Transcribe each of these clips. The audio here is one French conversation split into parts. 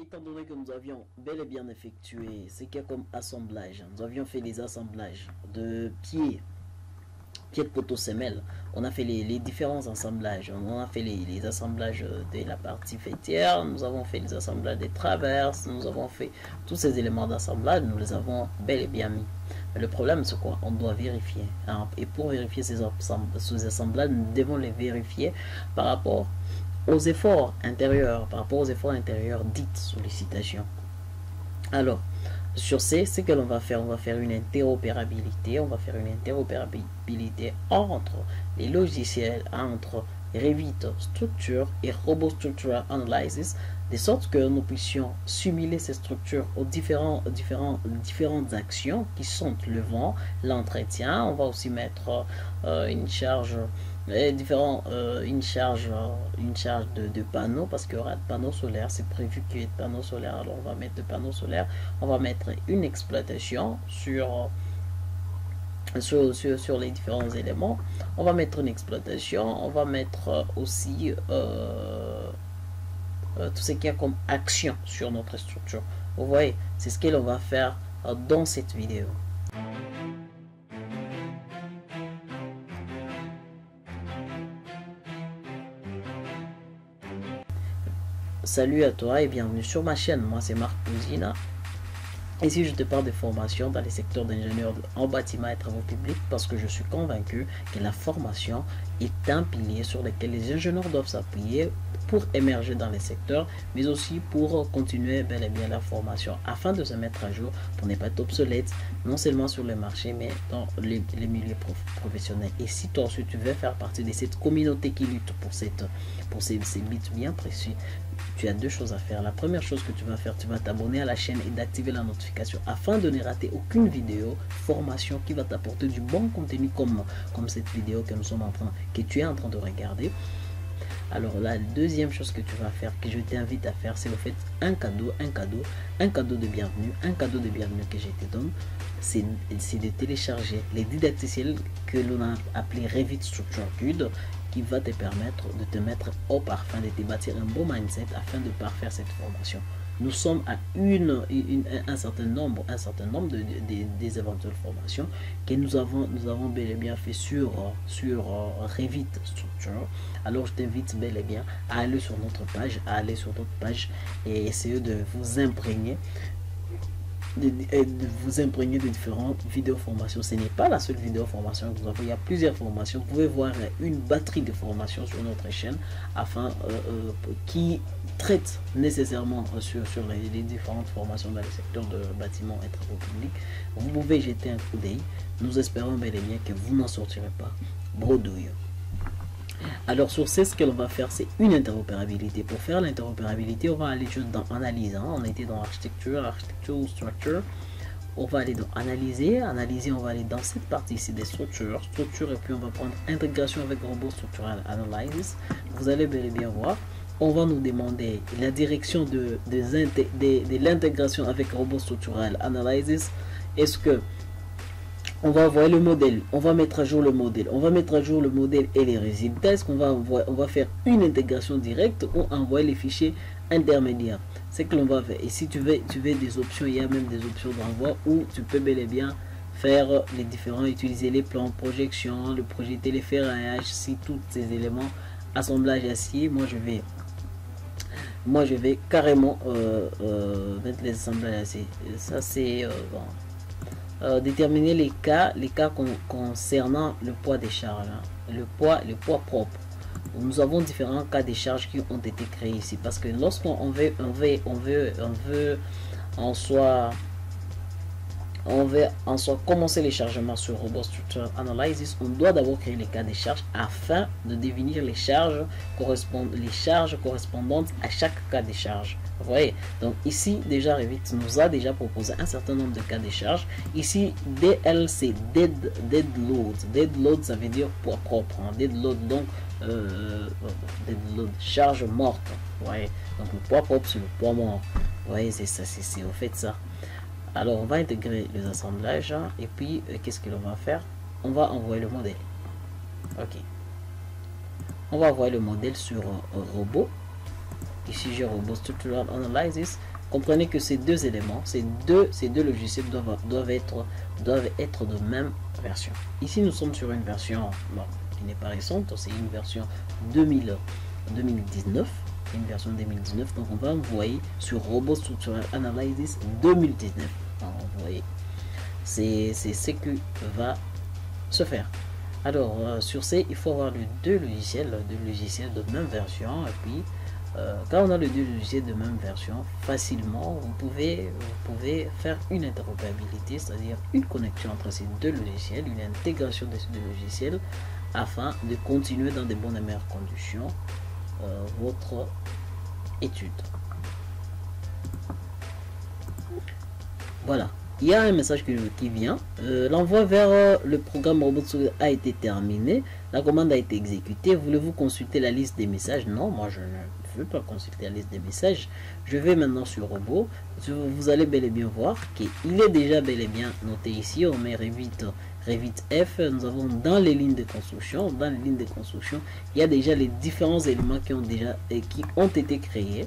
Étant donné que nous avions bel et bien effectué ce qu'il y a comme assemblage, nous avions fait les assemblages de pieds de poteau semelle, on a fait les différents assemblages, on a fait les assemblages de la partie fêtière, nous avons fait les assemblages des traverses, nous avons fait tous ces éléments d'assemblage, nous les avons bel et bien mis. Mais le problème c'est quoi? On doit vérifier, hein? Et pour vérifier ces assemblages, nous devons les vérifier par rapport aux efforts intérieurs, dites sollicitations. Alors, sur ce que l'on va faire, on va faire une interopérabilité. On va faire une interopérabilité entre les logiciels, entre Revit Structure et Robot Structural Analysis, de sorte que nous puissions simuler ces structures aux différentes actions qui sont le vent, l'entretien. On va aussi mettre une charge une charge de panneaux, parce qu'il y aura de panneaux solaires, c'est prévu qu'il y ait de panneaux solaires, alors on va mettre de panneaux solaires, on va mettre une exploitation sur les différents éléments, on va mettre une exploitation, on va mettre aussi tout ce qu'il y a comme action sur notre structure. Vous voyez, c'est ce que l'on va faire dans cette vidéo. Salut à toi et bienvenue sur ma chaîne. Moi c'est Marc Pouzina. Ici je te parle de formation dans les secteurs d'ingénieur en bâtiment et travaux publics, parce que je suis convaincu que la formation est un pilier sur lequel les ingénieurs doivent s'appuyer pour émerger dans les secteurs, mais aussi pour continuer bel et bien la formation afin de se mettre à jour, pour ne pas être obsolète, non seulement sur le marché mais dans les milieux professionnels. Et si toi aussi tu veux faire partie de cette communauté qui lutte pour ces bits bien précis, tu as deux choses à faire. La première chose que tu vas faire, tu vas t'abonner à la chaîne et d'activer la notification afin de ne rater aucune vidéo formation qui va t'apporter du bon contenu comme cette vidéo que tu es en train de regarder. Alors la deuxième chose que tu vas faire, que je t'invite à faire, c'est le fait un cadeau de bienvenue, que je te donne, c'est de télécharger les didacticiels que l'on a appelé Revit Structure Guide, qui va te permettre de te mettre au parfum, de te bâtir un beau mindset afin de parfaire cette formation. Nous sommes à un certain nombre des éventuelles formations que nous avons bel et bien fait sur Revit Structure. Alors je t'invite bel et bien à aller sur notre page, et essayer de vous imprégner de différentes vidéos formations. Ce n'est pas la seule vidéo formation que nous avons, il y a plusieurs formations. Vous pouvez voir une batterie de formations sur notre chaîne qui traite nécessairement sur les différentes formations dans le secteur de bâtiment et travaux publics. Vous pouvez jeter un coup d'œil. Nous espérons bel et bien que vous n'en sortirez pas bredouille. Alors sur ce que l'on va faire, c'est une interopérabilité. Pour faire l'interopérabilité, on va aller juste dans analyse, hein. On était dans architecture ou structure. On va aller dans analyser, on va aller dans cette partie ici des structures, et puis on va prendre intégration avec robot structural analysis. Vous allez bel et bien voir, on va nous demander la direction de l'intégration avec robot structural analysis. Est-ce que on va envoyer le modèle, on va mettre à jour le modèle, et les résultats? Est-ce qu'on va faire une intégration directe ou envoyer les fichiers intermédiaires? C'est que l'on va faire. Et si tu veux des options, il y a même des options d'envoi où tu peux bel et bien faire les différents, utiliser les plans, projection, le projeter, les ferraillage, si tous ces éléments, assemblage acier. Moi je vais carrément mettre les assemblages acier. Ça c'est bon. Déterminer les cas concernant le poids des charges, hein. le poids propre. Nous avons différents cas de charges qui ont été créés ici, parce que lorsqu'on veut en soi commencer les chargements sur Robot Structural Analysis, on doit d'abord créer les cas de charges afin de définir les charges correspondantes à chaque cas de charge. Vous voyez, donc ici déjà Revit nous a déjà proposé un certain nombre de cas de charge. Ici DLC, dead load. Dead load, ça veut dire poids propre, hein. Dead load, donc dead load, charge morte. Vous voyez, donc le poids propre c'est le poids mort. Vous voyez, c'est ça, c'est au fait ça. Alors on va intégrer les assemblages, hein, et puis qu'est-ce que l'on va faire? On va envoyer le modèle. Ok, on va envoyer le modèle sur robot ici j'ai Robot Structural Analysis. Comprenez que ces deux éléments, ces deux logiciels doivent être de même version. Ici nous sommes sur une version qui n'est pas récente, c'est une version 2019, une version 2019. Donc on va envoyer sur Robot Structural Analysis 2019. Alors, vous voyez, c'est ce que va se faire. Alors sur ces, il faut avoir les deux logiciels de même version. Et puis quand on a les deux logiciels de même version, facilement vous pouvez faire une interopérabilité, c'est-à-dire une connexion entre ces deux logiciels, une intégration de ces deux logiciels, afin de continuer dans de bonnes et meilleures conditions votre étude. Voilà, il y a un message qui vient. L'envoi vers le programme Robot a été terminé. La commande a été exécutée. Voulez-vous consulter la liste des messages? Non, moi je ne veux pas consulter la liste des messages. Je vais maintenant sur Robot. Vous allez bel et bien voir qu'il est déjà bel et bien noté ici. On met Revit F. Nous avons dans les lignes de construction. Dans les lignes de construction, il y a déjà les différents éléments qui ont été créés.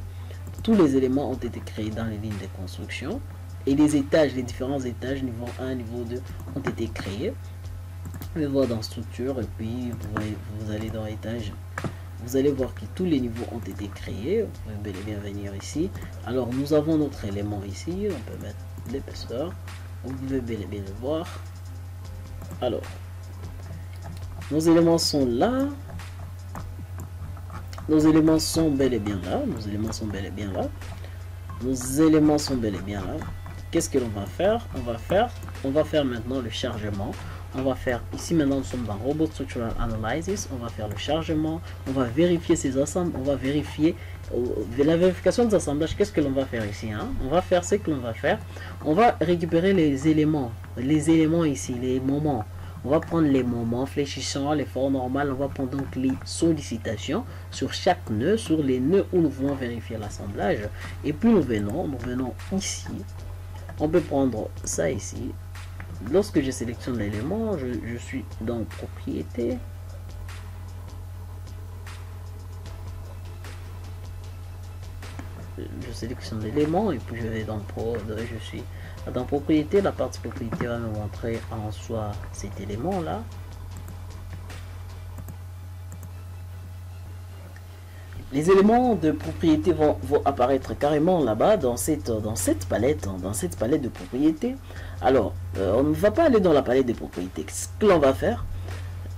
Tous les éléments ont été créés dans les lignes de construction. Et les étages, les différents étages, niveau 1, niveau 2, ont été créés. Vous allez voir dans structure, et puis vous allez dans étage. Vous allez voir que tous les niveaux ont été créés. Vous pouvez bel et bien venir ici. Alors nous avons notre élément ici. On peut mettre l'épaisseur. Vous pouvez bel et bien le voir. Alors, nos éléments sont là. Nos éléments sont bel et bien là. Nos éléments sont bel et bien là. Nos éléments sont bel et bien là. Qu'est-ce que l'on va faire? On va faire maintenant le chargement. On va faire, ici maintenant nous sommes dans Robot Structural Analysis, on va faire le chargement, on va vérifier ces ensembles, on va vérifier la vérification des assemblages. Qu'est-ce que l'on va faire ici, hein? On va faire ce que l'on va faire, on va récupérer les éléments ici, les moments. On va prendre les moments fléchissants, les formes normales, on va prendre donc les sollicitations sur chaque nœud, sur les nœuds où nous voulons vérifier l'assemblage. Et puis nous venons ici. On peut prendre ça ici. Lorsque je sélectionne l'élément, je suis dans propriété. Je sélectionne l'élément et puis je vais dans je suis dans propriété. La partie propriété va me montrer en soi cet élément là. Les éléments de propriété vont apparaître carrément là-bas dans cette palette, de propriété. Alors, on ne va pas aller dans la palette de propriété. Ce que l'on va faire,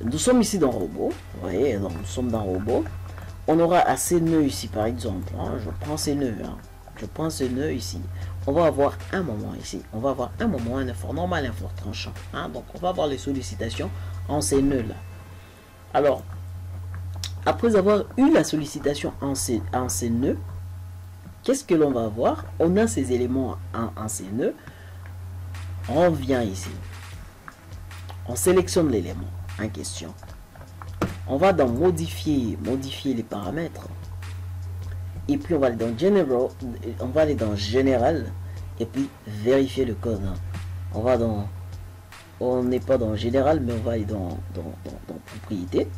nous sommes ici dans Robot. Vous voyez, donc nous sommes dans Robot. On aura à ces nœuds ici, par exemple. Hein, je prends ces nœuds. Hein, je prends ce nœud ici. On va avoir un moment ici. On va avoir un moment, un effort normal, un effort tranchant. Hein, donc, on va avoir les sollicitations en ces nœuds-là. Alors, après avoir eu la sollicitation en ces nœuds, qu'est-ce que l'on va voir? On a ces éléments en ces nœuds. On vient ici. On sélectionne l'élément en question. On va dans modifier les paramètres. Et puis on va aller dans General. On va aller dans Général. Et puis vérifier le code. On n'est pas dans Général, mais on va aller dans Propriété.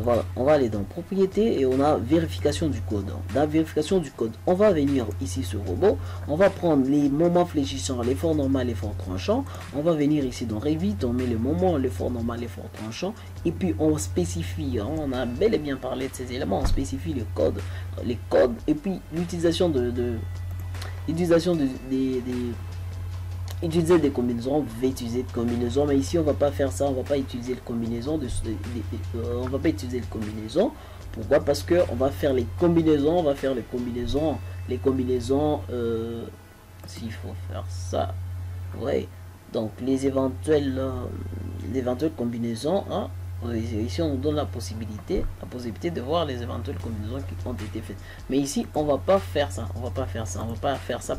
Voilà, on va aller dans propriété et on a vérification du code. Dans la vérification du code, on va venir ici sur Robot, on va prendre les moments fléchissants, l'effort normal, l'effort tranchant. On va venir ici dans Revit, on met le moment, l'effort normal, l'effort tranchant, et puis on spécifie, hein, on a bel et bien parlé de ces éléments, on spécifie les codes, et puis l'utilisation utiliser des combinaisons, on va utiliser des combinaisons, mais ici on va pas faire ça, on va pas utiliser les combinaisons on va pas utiliser les combinaisons. Pourquoi? Parce que on va faire les combinaisons, s'il faut faire ça, ouais, donc les éventuelles combinaisons, hein. Ici on nous donne la possibilité de voir les éventuelles combinaisons qui ont été faites, mais ici on va pas faire ça,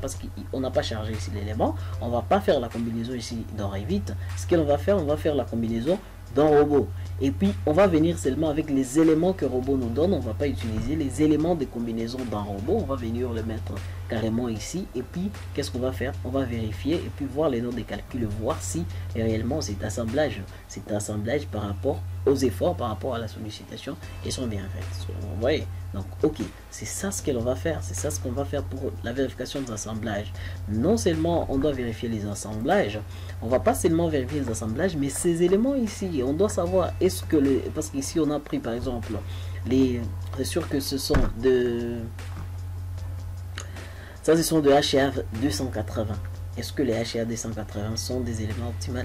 parce qu'on n'a pas chargé ici l'élément. On va pas faire la combinaison ici dans Revit. Ce que l'on va faire, on va faire la combinaison dans robot. Et puis on va venir seulement avec les éléments que robot nous donne. On va pas utiliser les éléments de combinaison d'un robot. On va venir le mettre carrément ici. Et puis qu'est-ce qu'on va faire? On va vérifier et puis voir les noms des calculs, voir si réellement cet assemblage par rapport aux efforts, par rapport à la sollicitation, et sont bien faits. Vous voyez? Donc ok, c'est ça ce que l'on va faire. C'est ça ce qu'on va faire pour la vérification des assemblages. Non seulement on doit vérifier les assemblages, on va pas seulement vérifier les assemblages, mais ces éléments ici, on doit savoir est-ce que les, parce qu'ici on a pris par exemple les, c'est sûr que ce sont de ça, ce sont de HA 280. Est-ce que les HA 280 sont des éléments optimaux?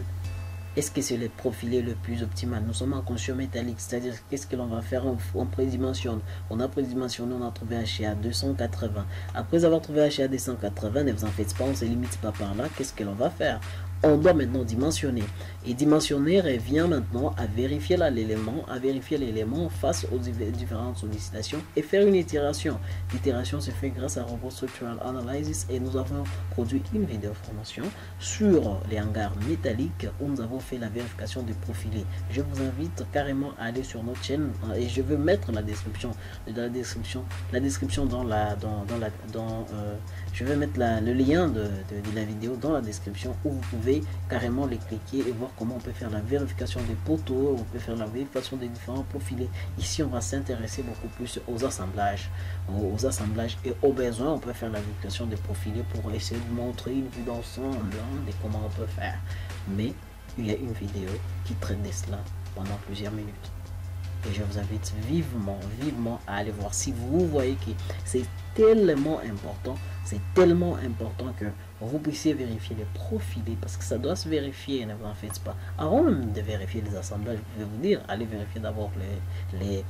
Est-ce que c'est le profilé le plus optimal? Nous sommes en conscience métallique, c'est-à-dire qu'est-ce que l'on va faire? On prédimensionne. On a prédimensionné, on a trouvé HA 280. Après avoir trouvé HA 280, ne vous en faites pas, on ne se limite pas par là. Qu'est-ce que l'on va faire? On doit maintenant dimensionner. Et dimensionner revient maintenant à vérifier l'élément face aux différentes sollicitations et faire une itération. L'itération se fait grâce à Robot Structural Analysis et nous avons produit une vidéo formation sur les hangars métalliques où nous avons fait la vérification des profilés. Je vous invite carrément à aller sur notre chaîne et je vais mettre la description je vais mettre le lien de la vidéo dans la description où vous pouvez carrément les cliquer et voir comment on peut faire la vérification des poteaux, on peut faire la vérification des différents profilés. Ici on va s'intéresser beaucoup plus aux assemblages et aux besoins. On peut faire la vérification des profilés pour essayer de montrer une vue d'ensemble de comment on peut faire. Mais il y a une vidéo qui traite de cela pendant plusieurs minutes. Et je vous invite vivement à aller voir. Si vous voyez que c'est tellement important que vous puissiez vérifier les profilés, parce que ça doit se vérifier, ne vous en faites pas. Avant même de vérifier les assemblages, je vais vous dire, allez vérifier d'abord les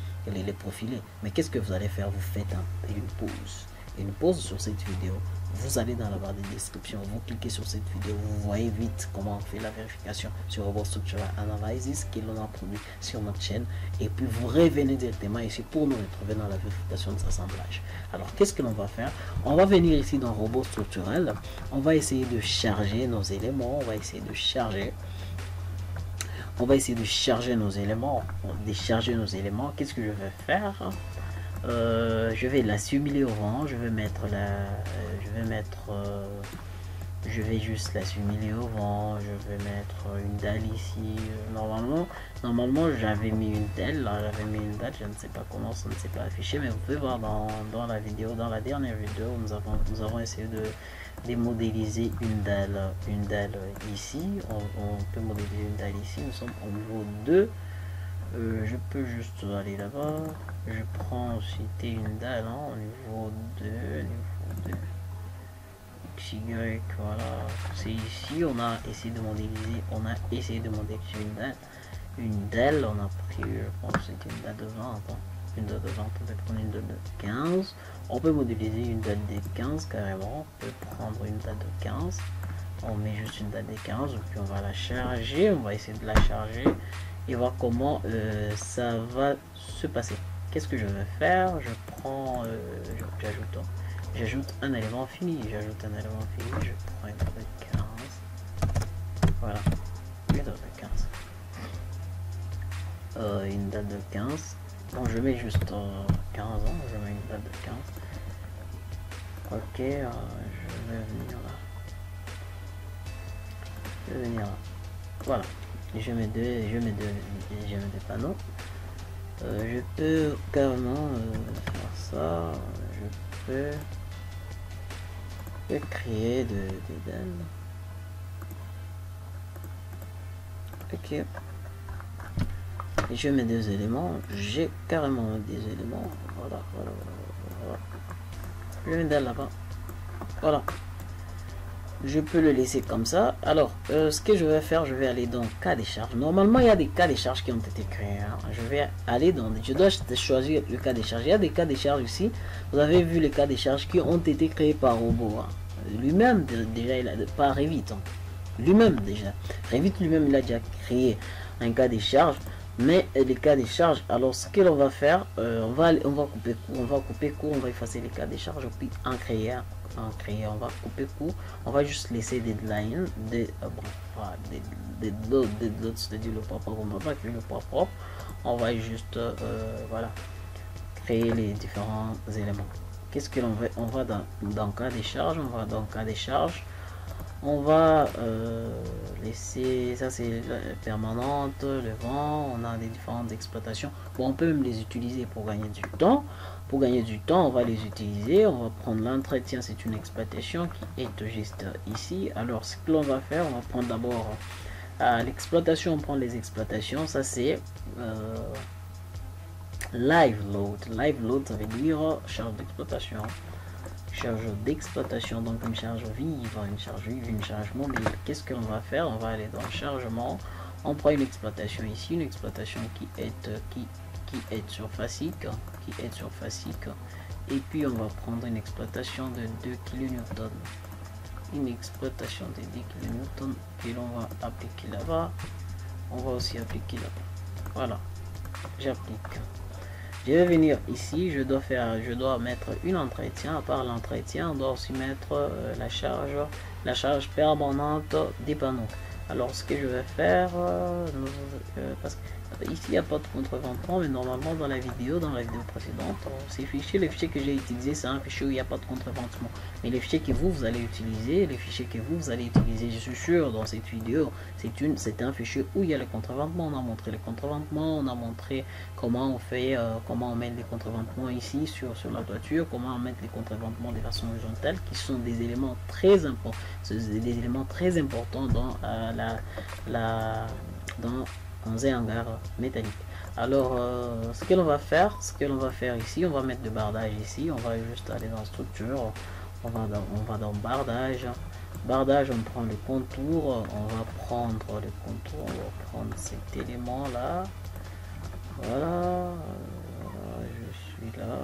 profilés. Mais qu'est-ce que vous allez faire? Vous faites une pause sur cette vidéo. Vous allez dans la barre de description, vous cliquez sur cette vidéo, vous voyez vite comment on fait la vérification sur Robot Structural Analysis que l'on a produit sur notre chaîne, et puis vous revenez directement ici pour nous retrouver dans la vérification des assemblages. Alors qu'est-ce que l'on va faire? On va venir ici dans Robot Structural, on va essayer de charger nos éléments, on va essayer de charger nos éléments, Qu'est-ce que je vais faire? Je vais la simuler au vent, je vais juste la simuler au vent, je vais mettre une dalle ici. Normalement j'avais mis une dalle, je ne sais pas comment, ça ne s'est pas affiché, mais vous pouvez voir dans la vidéo, dans la dernière vidéo, nous avons essayé de modéliser une dalle ici. On peut modéliser une dalle ici, nous sommes au niveau 2. Je peux juste aller là-bas. Je prends aussi une dalle au niveau 2, XY, voilà. C'est ici, on a essayé de modéliser, une dalle, on a pris, je pense que c'était une dalle de 20, une dalle de 20, peut-être une dalle de 15. On peut modéliser une dalle de 15 carrément, on peut prendre une dalle de 15, on met juste une dalle de 15, puis on va la charger, on va essayer de la charger et voir comment ça va se passer. Qu'est-ce que je vais faire? Je prends, j'ajoute un élément fini, je prends une date de 15, voilà, une date de 15, une date de 15, bon je mets juste 15 ans, je mets une date de 15, ok, je vais venir là, voilà. Je mets deux panneaux. Je peux carrément faire ça. Je peux créer des dalles. Ok. Et je mets deux éléments. J'ai carrément des éléments. Voilà. Je mets une dalle là-bas. Voilà. Je peux le laisser comme ça. Alors, ce que je vais faire, je vais aller dans cas des charges. Normalement, il y a des cas des charges qui ont été créés. Je vais aller dans... Je dois choisir le cas des charges. Il y a des cas des charges ici. Vous avez vu les cas des charges qui ont été créés par robot. Lui-même, déjà, il a pas Revit. Lui-même, déjà. Revit lui-même, il a déjà créé un cas des charges. Mais les cas des charges, alors ce que l'on va faire, on va couper court, on va effacer les cas des charges, puis en créer, on va couper court, on va juste laisser des lines, des dots, c'est-à-dire le poids propre, on va pas créer le poids propre, on va juste, voilà, créer les différents éléments. Qu'est-ce que l'on veut? On va dans cas des charges, on va laisser, ça c'est permanente, le vent, on a des différentes exploitations. Bon, on peut même les utiliser pour gagner du temps. Pour gagner du temps, on va les utiliser. On va prendre l'entretien, c'est une exploitation qui est juste ici. Alors, ce que l'on va faire, on va prendre d'abord l'exploitation, on prend les exploitations. Ça c'est live load. Live load, ça veut dire charge d'exploitation, donc une charge vive, une charge mobile. Qu'est-ce qu'on va faire? On va aller dans chargement, on prend une exploitation ici, une exploitation qui est sur FASIC, et puis on va prendre une exploitation de 2 kN, une exploitation de 10 kN que l'on va appliquer là-bas, on va aussi appliquer là-bas. Voilà, j'applique. Je vais venir ici, je dois mettre une entretien. À part l'entretien, on doit aussi mettre la charge permanente des panneaux. Alors ce que je vais faire, parce que ici il n'y a pas de contreventement, mais normalement dans la vidéo précédente, ces fichiers, les fichiers que j'ai utilisés, c'est un fichier où il n'y a pas de contreventement. Mais les fichiers que vous allez utiliser, je suis sûr dans cette vidéo, c'est un fichier où il y a le contreventement. On a montré les contreventements, on a montré comment on fait, comment on met les contreventements ici sur la toiture, comment on met les contreventements de façon horizontale, qui sont des éléments très importants, dans dans un hangar métallique. Alors ce que l'on va faire ici, on va mettre le bardage ici, on va juste aller dans structure, on va dans bardage, on prend le contour, on va prendre cet élément là, voilà, je suis là,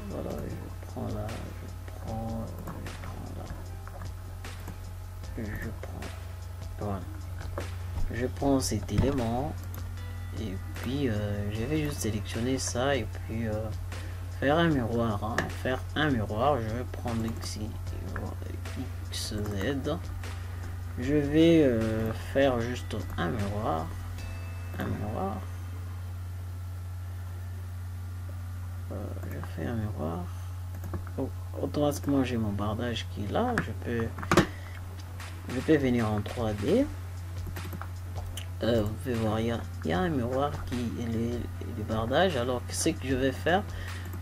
voilà, je prends là, voilà, je prends cet élément et puis je vais juste sélectionner ça et puis faire un miroir, je vais prendre ici XZ, je vais faire juste un miroir, je fais un miroir. Automatiquement j'ai mon bardage qui est là, je peux venir en 3D. Vous pouvez voir, il y a un miroir qui est le bardage. Alors ce que je vais faire,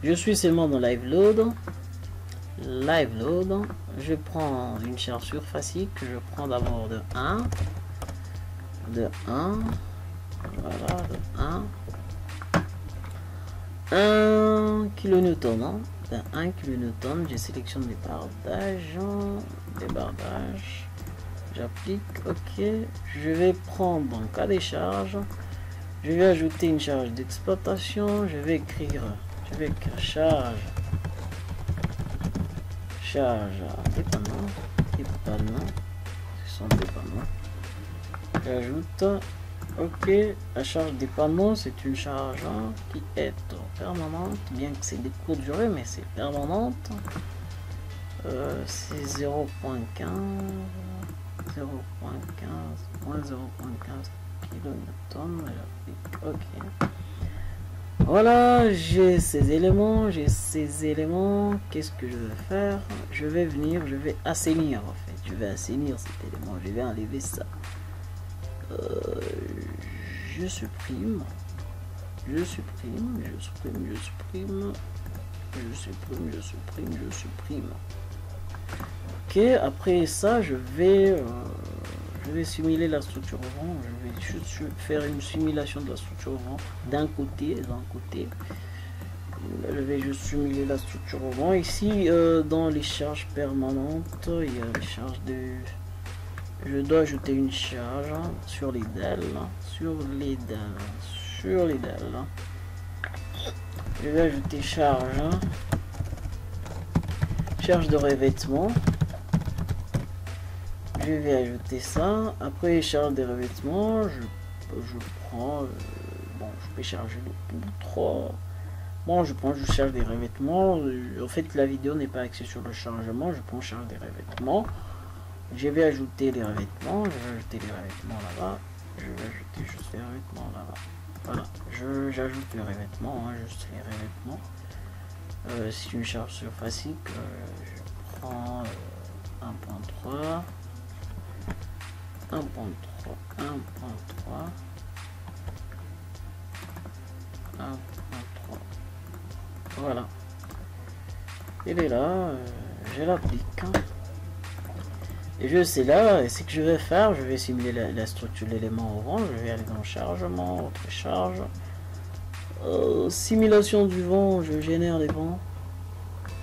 je suis seulement dans live load, je prends une charge surfacique, je prends d'abord de 1, voilà, de 1 kN, de 1 kN, je sélectionne les bardages, j'applique, ok, je vais prendre dans le cas des charges, je vais ajouter une charge d'exploitation, je vais écrire charge dépannant, ce sont des panneaux, j'ajoute, ok, la charge des panneaux c'est une charge qui est permanente, bien que c'est des courtes durées, mais c'est permanente, c'est 0.15, moins 0.15 kN, ok. Voilà, j'ai ces éléments, qu'est-ce que je vais faire? Je vais assainir en fait, je vais assainir cet élément, je vais enlever ça. Je supprime. Ok, après ça, je vais simuler la structure au vent. Je vais juste faire une simulation de la structure au vent d'un côté. Je vais juste simuler la structure au vent. Ici, dans les charges permanentes, il y a les charges de... Je dois ajouter une charge sur les dalles. Je vais ajouter charge de revêtement. Je vais ajouter ça. Après charge de revêtement, je prends, bon, je vais charger le poutre. Bon, je charge des revêtements. En fait, la vidéo n'est pas axée sur le chargement. Je prends charge des revêtements. Je vais ajouter les revêtements. Je vais ajouter les revêtements là-bas. Je vais ajouter juste les revêtements là-bas. Voilà, j'ajoute les revêtements, hein, juste les revêtements. C'est une charge surfacique. Je prends 1.3. 1.3. 1.3. 1.3. Voilà. Il est là. Je l'applique. Et je sais là, ce que je vais faire, je vais simuler la structure de l'élément au vent. Je vais aller dans chargement, autre charge. Simulation du vent, je génère les vents.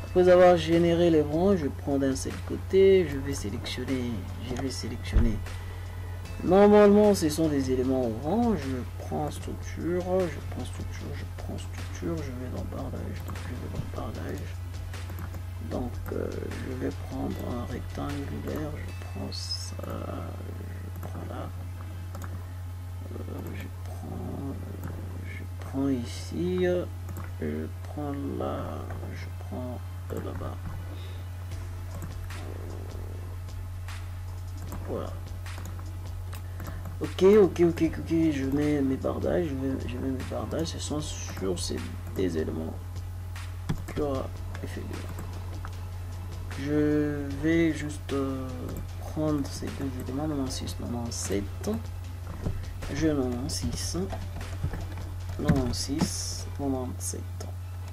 Après avoir généré les vents, je prends d'un seul côté, je vais sélectionner. Normalement, ce sont des éléments au vent. Je prends structure, je vais dans bardage. Donc, je vais prendre un rectangulaire, je prends ça, je prends là, je prends ici, je prends là, je prends là-bas. Voilà. Ok, je mets mes bardages, ce sont sur ces des éléments qui aura effet de... Je vais juste prendre ces deux éléments, 96, 97. Je 96, 96, 97,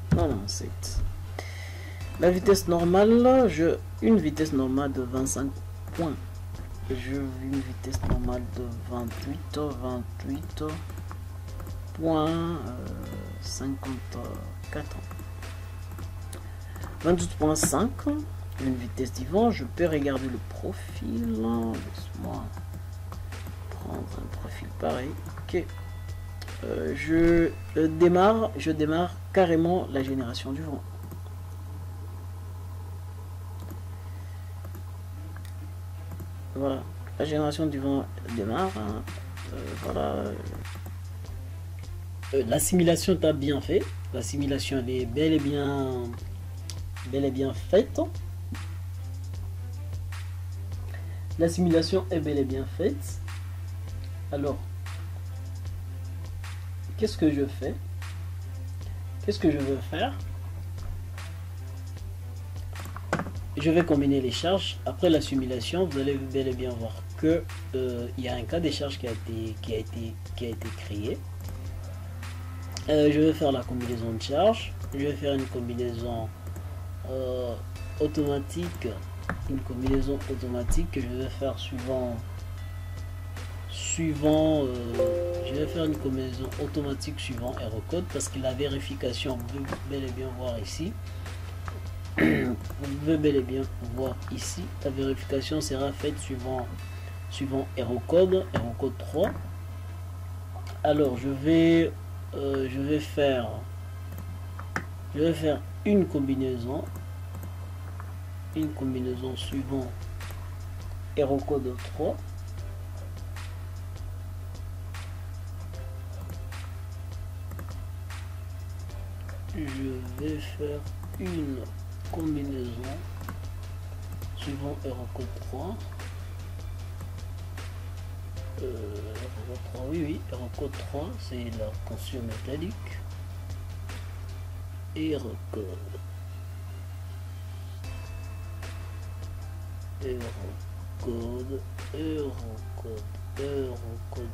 97. La vitesse normale, une vitesse normale de 25 points. Je veux une vitesse normale de 28.54. 28.5. Une vitesse du vent, je peux regarder le profil. Laisse-moi prendre un profil pareil. Ok. Je démarre carrément la génération du vent. Voilà, la génération du vent démarre. Hein. Voilà. La simulation est bien fait. La simulation elle est bel et bien faite. La simulation est bel et bien faite. Alors, qu'est-ce que je fais? Qu'est-ce que je veux faire? Je vais combiner les charges. Après la simulation, vous allez bel et bien voir que il y a un cas des charges qui a été créé. Je vais faire la combinaison de charges. Je vais faire une combinaison automatique. Une combinaison automatique que je vais faire je vais faire une combinaison automatique suivant Aerocode parce que la vérification, vous pouvez bel et bien voir ici. Vous pouvez bel et bien voir ici, la vérification sera faite suivant Aerocode 3. Alors je vais faire une combinaison suivant Aerocode 3. Je vais faire une combinaison suivant Aerocode 3. Aerocode 3, c'est la tension métallique. Aerocode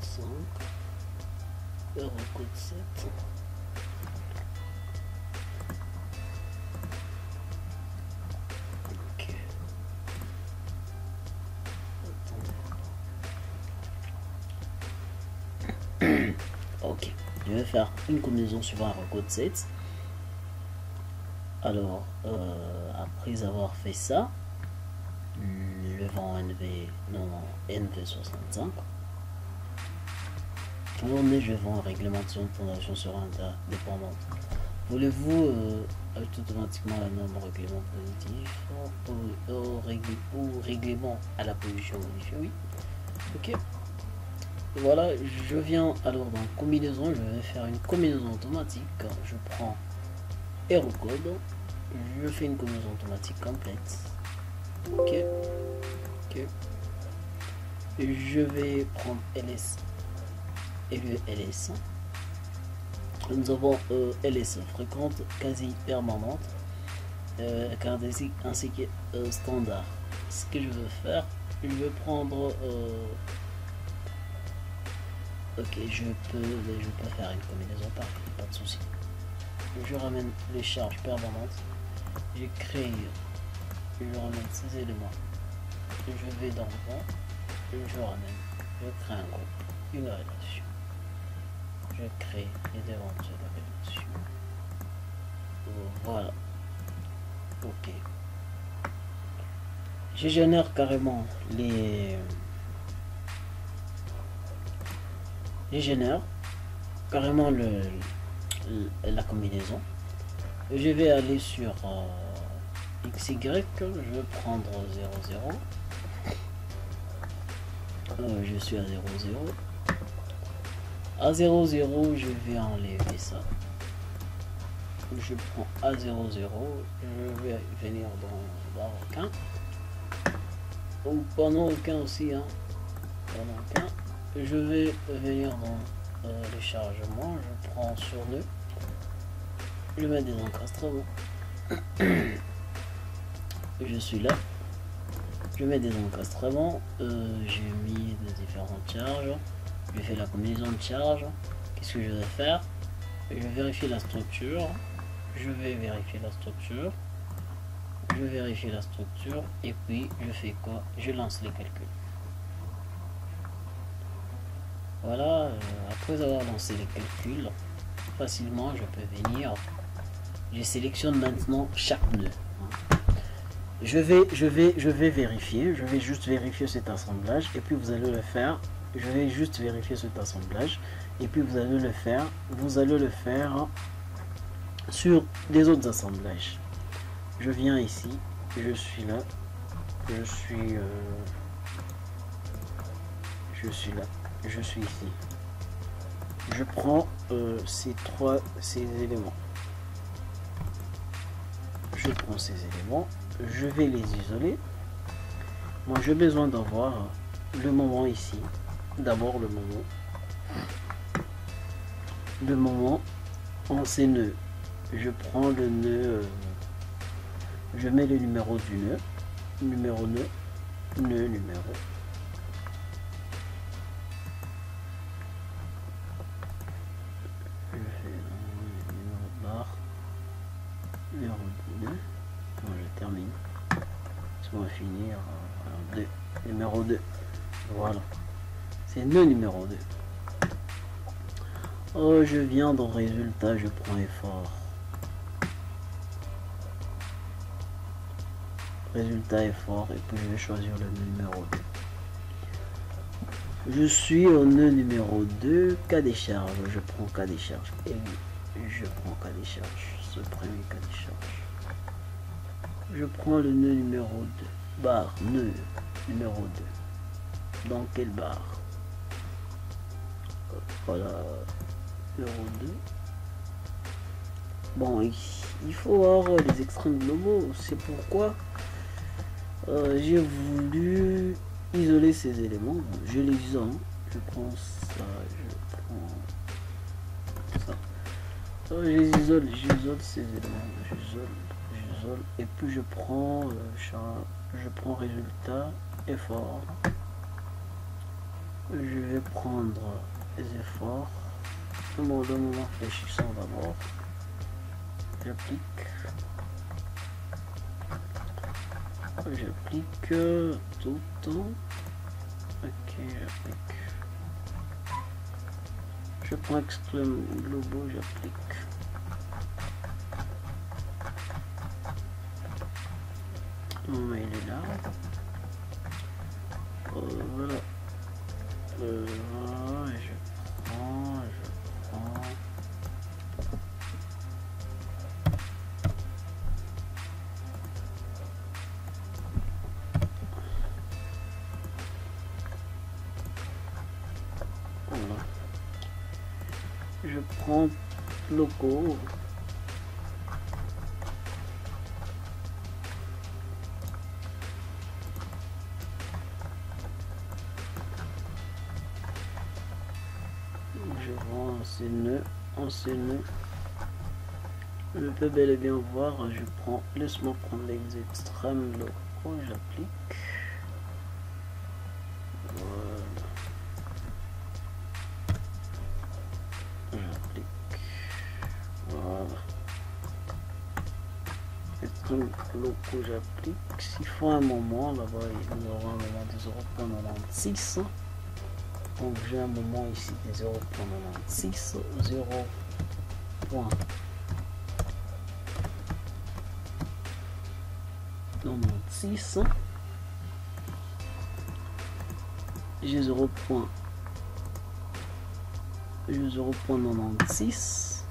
5, Aerocode 7. Ok, je vais faire une combinaison suivant Aerocode 7. Alors, après avoir fait ça, le vent NV65. Tournez, je vais en réglementation de fondation sur indépendante. Voulez-vous ajouter automatiquement la norme règlement positif ou règlement à la position modifiée? Oui. Ok. Voilà, je viens alors dans combinaison, je vais faire une combinaison automatique. Je prends Hero Code, je fais une combinaison automatique complète. Ok, ok. Je vais prendre ls et le ls. Nous avons ls fréquente quasi permanente, caractéristique ainsi que standard. Ce que je veux faire, je vais prendre ok, je peux faire une combinaison par pas de souci. Je ramène les charges permanentes, je crée, je ramène ces éléments, je vais dans le rang, je ramène, je crée un groupe, une relation, je crée les éventuelles relations. Voilà, ok. Je génère carrément je génère carrément la combinaison. Je vais aller sur XY, je vais prendre 0, 0. Je suis à 0, 0. À 0, 0, je vais enlever ça. Je prends à 0, 0. Je vais venir dans aucun. Ou pendant aucun aussi. Hein. Pendant aucun. Je vais venir dans les chargements. Je prends sur nœud. Je mets des encastrements. Je suis là. Je mets des encastrements. J'ai mis de différentes charges. Je fais la combinaison de charges. Qu'est-ce que je vais faire? Je vérifie la structure. Je vais vérifier la structure. Je vérifie la structure. Et puis je fais quoi? Je lance les calculs. Voilà. Après avoir lancé les calculs, facilement je peux venir. Je sélectionne maintenant chaque nœud. Je vais vérifier. Je vais juste vérifier cet assemblage. Et puis vous allez le faire. Je vais juste vérifier cet assemblage. Et puis vous allez le faire. Vous allez le faire sur des autres assemblages. Je viens ici. Je suis là. Je suis là. Je suis ici. Je prends ces éléments. Je prends ces éléments. Je vais les isoler. Moi j'ai besoin d'avoir le moment ici. D'abord le moment en ces nœuds. Je prends le nœud, je mets le numéro du nœud, numéro nœud, nœud numéro. Je fais numéro de barre, numéro de nœud. Bon, je termine. On va finir numéro 2. Voilà. C'est le numéro 2. Oh, je viens dans résultat, je prends effort. Résultat effort, et puis je vais choisir le numéro 2. Je suis au nœud numéro 2, cas des charges. Je prends cas des charges. Et je prends cas des charges. Ce premier cas des charges. Je prends le nœud numéro 2. Barre, nœud numéro 2. Dans quelle barre? Voilà. Numéro 2. Bon, il faut avoir les extrêmes globaux. C'est pourquoi j'ai voulu isoler ces éléments. Je les isole. Je prends ça. Je prends ça. J'isole ces éléments. J'isole. Et puis je prends résultat, effort. Je vais prendre les efforts. Le moment fléchissant d'abord. J'applique tout le temps. Ok, j'applique. Je prends extrême globaux, j'applique. Mais il est là. Voilà. Je prends. prends logo. Je vois en ce nœud. Je peux bel et bien voir, laisse-moi prendre les extrêmes locaux, j'applique. Voilà. J'applique. Voilà. Extrêmes locaux, j'applique. S'il faut un moment, là-bas, il y aura un moment de 0.96. Donc j'ai un moment ici de 0.96, 0.96, j'ai 0.96,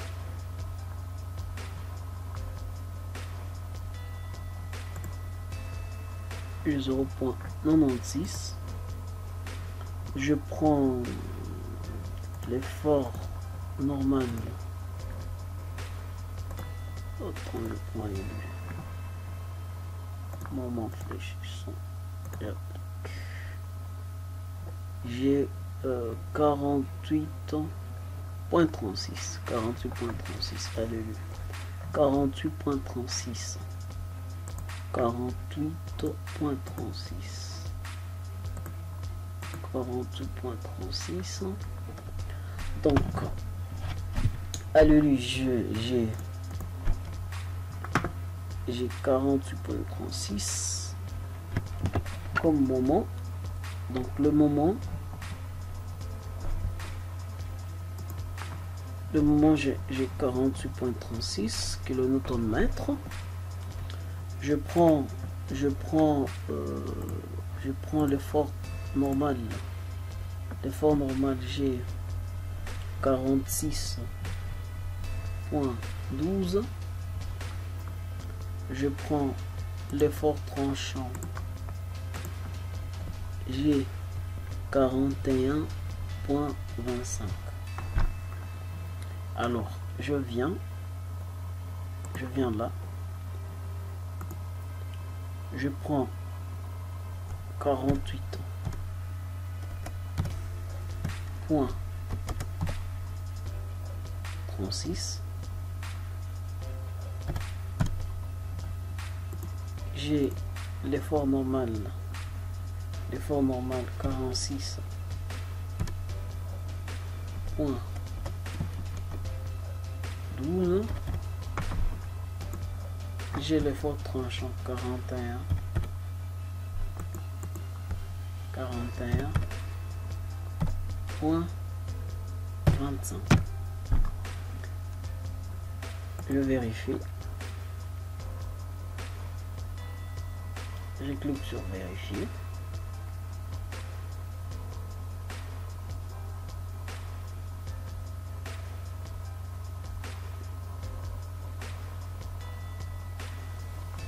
j'ai 0.96. Je prends l'effort normal. Autant le point élu. Moment fléchissant. J'ai 48.36. 48.36. Allez, 48.36. 48.36. 48.36. Donc à l'ELU j'ai 48.36 comme moment. Donc le moment j'ai 48.36 kN/m. Je prends l'effort normal. L'effort normal, j'ai 46.12. Je prends l'effort tranchant, j'ai 41.25. Alors je viens là, je prends 48.36. J'ai l'effort normal 46.12. J'ai l'effort tranchant 41.25. Je vérifie. Je clique sur vérifier.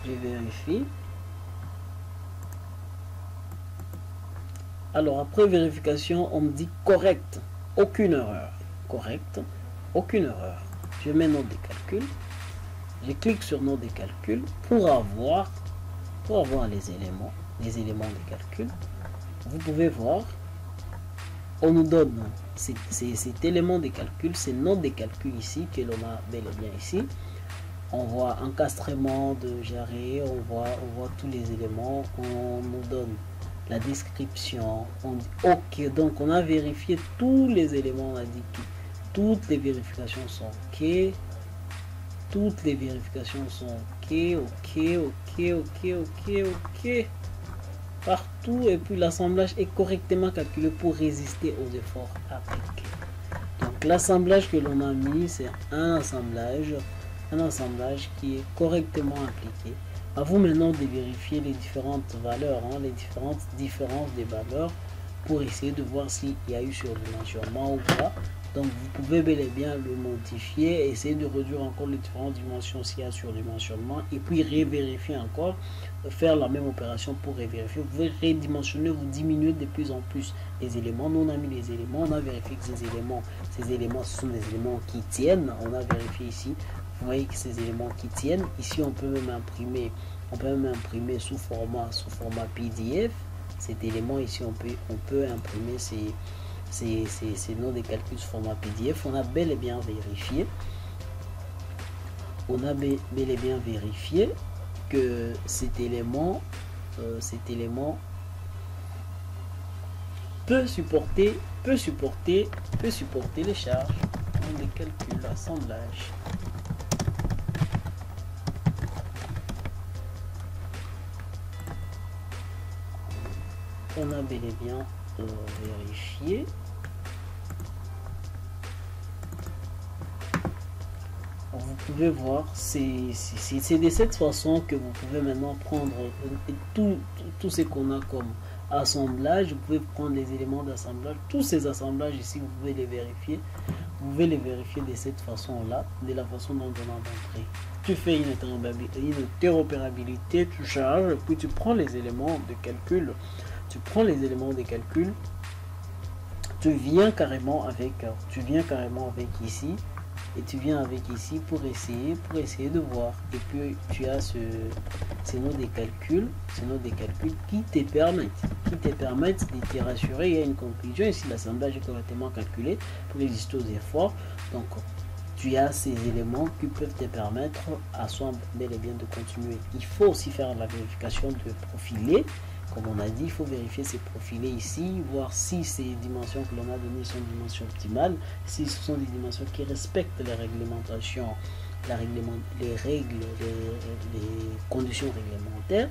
Je vérifie. Alors après vérification, on me dit correct, aucune erreur. Correct, aucune erreur. Je mets note des calculs. Je clique sur note des calculs pour avoir les éléments de calcul. Vous pouvez voir, on nous donne cet élément de calcul, c'est note des calculs ici que l'on a bel et bien ici. On voit encastrement de jarret, on voit tous les éléments, on nous donne la description, on dit ok, donc on a vérifié tous les éléments, on a dit que toutes les vérifications sont ok, toutes les vérifications sont ok, partout, et puis l'assemblage est correctement calculé pour résister aux efforts appliqués. Donc l'assemblage que l'on a mis, c'est un assemblage qui est correctement appliqué. À vous maintenant de vérifier les différentes valeurs, les différentes différences des valeurs pour essayer de voir s'il y a eu surdimensionnement ou pas. Donc vous pouvez bel et bien le modifier, essayer de réduire encore les différentes dimensions s'il y a surdimensionnement, et puis révérifier encore, faire la même opération pour révérifier. Vous pouvez redimensionner, vous diminuer de plus en plus les éléments. Nous on a mis les éléments, on a vérifié que ces éléments ce sont des éléments qui tiennent. On a vérifié ici, vous voyez que ces éléments qui tiennent. Ici on peut même imprimer, sous format PDF. Cet élément ici on peut imprimer ces noms de calcul sous format PDF. On a bel et bien vérifié. Que cet élément peut supporter les charges de calcul, assemblage. On a bel et bien vérifié. Vous pouvez voir, c'est de cette façon que vous pouvez maintenant prendre tout ce qu'on a comme assemblage. Vous pouvez prendre les éléments d'assemblage, tous ces assemblages ici, vous pouvez les vérifier. Vous pouvez les vérifier de cette façon-là, de la façon dont on a montré. Tu fais une interopérabilité, tu charges, puis tu prends les éléments de calcul. Tu viens carrément avec ici. Et tu viens avec ici pour essayer de voir. Et puis tu as ces noms des calculs qui te permettent de te rassurer. Il y a une conclusion ici, l'assemblage est correctement calculé pour résister aux efforts. Donc tu as ces éléments qui peuvent te permettre à soi bel et bien de continuer. Il faut aussi faire la vérification de profilé. Comme on a dit, il faut vérifier ces profilés ici, voir si ces dimensions que l'on a données sont des dimensions optimales, si ce sont des dimensions qui respectent les réglementations, les conditions réglementaires.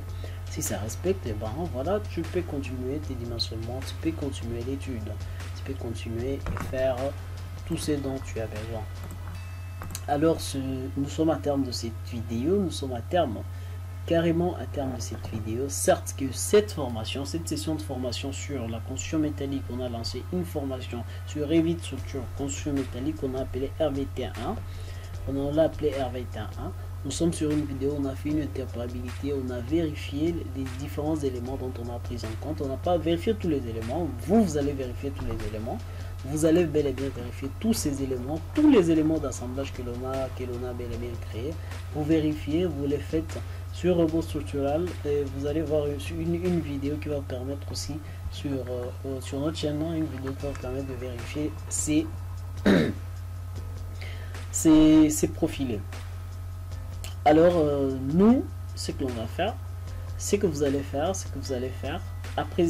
Si ça respecte, ben voilà, tu peux continuer tes dimensionnements, tu peux continuer l'étude, tu peux continuer et faire tout ce dont tu as besoin. Alors, nous sommes à terme de cette vidéo, carrément à terme de cette vidéo. Certes que cette session de formation sur la construction métallique, on a lancé une formation sur Revit structure construction métallique qu'on a appelé RVT1. On l'a appelé RVT1. Nous sommes sur une vidéo, on a fait une interopérabilité, on a vérifié les différents éléments dont on a pris en compte. On n'a pas vérifié tous les éléments, vous allez vérifier tous les éléments. Vous allez bel et bien vérifier tous ces éléments, tous les éléments d'assemblage que l'on a bel et bien créé. Vous vérifiez, vous les faites sur robot structural et vous allez voir une vidéo qui va vous permettre aussi sur notre chaîne, une vidéo qui va vous permettre de vérifier ces profilés. Alors nous, ce que l'on va faire, ce que vous allez faire après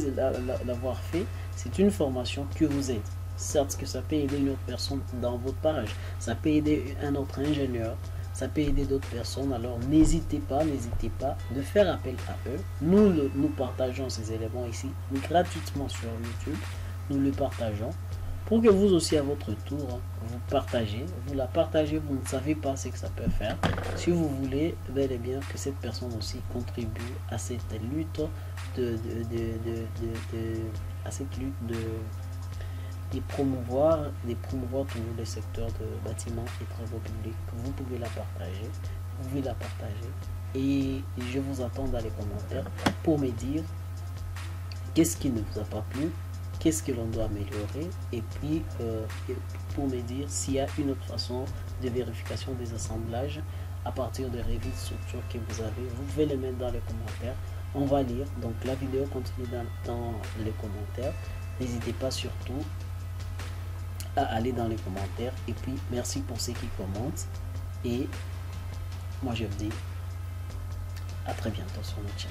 l'avoir fait, c'est une formation qui vous aide. Certes que ça peut aider une autre personne dans votre page, ça peut aider un autre ingénieur, ça peut aider d'autres personnes. Alors n'hésitez pas de faire appel à eux. Nous partageons ces éléments ici gratuitement sur YouTube. Nous les partageons pour que vous aussi à votre tour vous la partagez. Vous ne savez pas ce que ça peut faire. Si vous voulez bel et bien que cette personne aussi contribue à cette lutte de promouvoir tous les secteurs de bâtiments et travaux publics. Vous pouvez la partager, et je vous attends dans les commentaires pour me dire qu'est-ce qui ne vous a pas plu, qu'est-ce que l'on doit améliorer, et puis pour me dire s'il y a une autre façon de vérification des assemblages à partir de Revit structure que vous avez. Vous pouvez les mettre dans les commentaires, on va lire. Donc la vidéo continue dans les commentaires. N'hésitez pas surtout à aller dans les commentaires, et puis merci pour ceux qui commentent, et moi je vous dis à très bientôt sur notre chaîne.